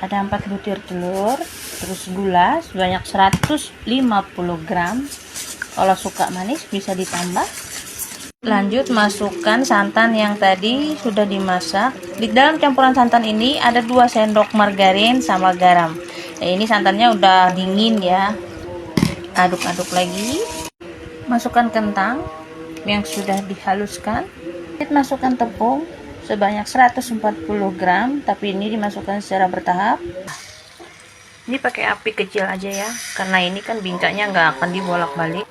ada 4 butir telur, terus gula sebanyak 150 gram. Kalau suka manis bisa ditambah. Lanjut masukkan santan yang tadi sudah dimasak. Di dalam campuran santan ini ada 2 sendok margarin sama garam. Nah, ini santannya udah dingin ya. Aduk-aduk lagi. Masukkan kentang yang sudah dihaluskan. Masukkan tepung sebanyak 140 gram, tapi ini dimasukkan secara bertahap. Ini pakai api kecil aja ya, karena ini kan bingkanya nggak akan dibolak-balik.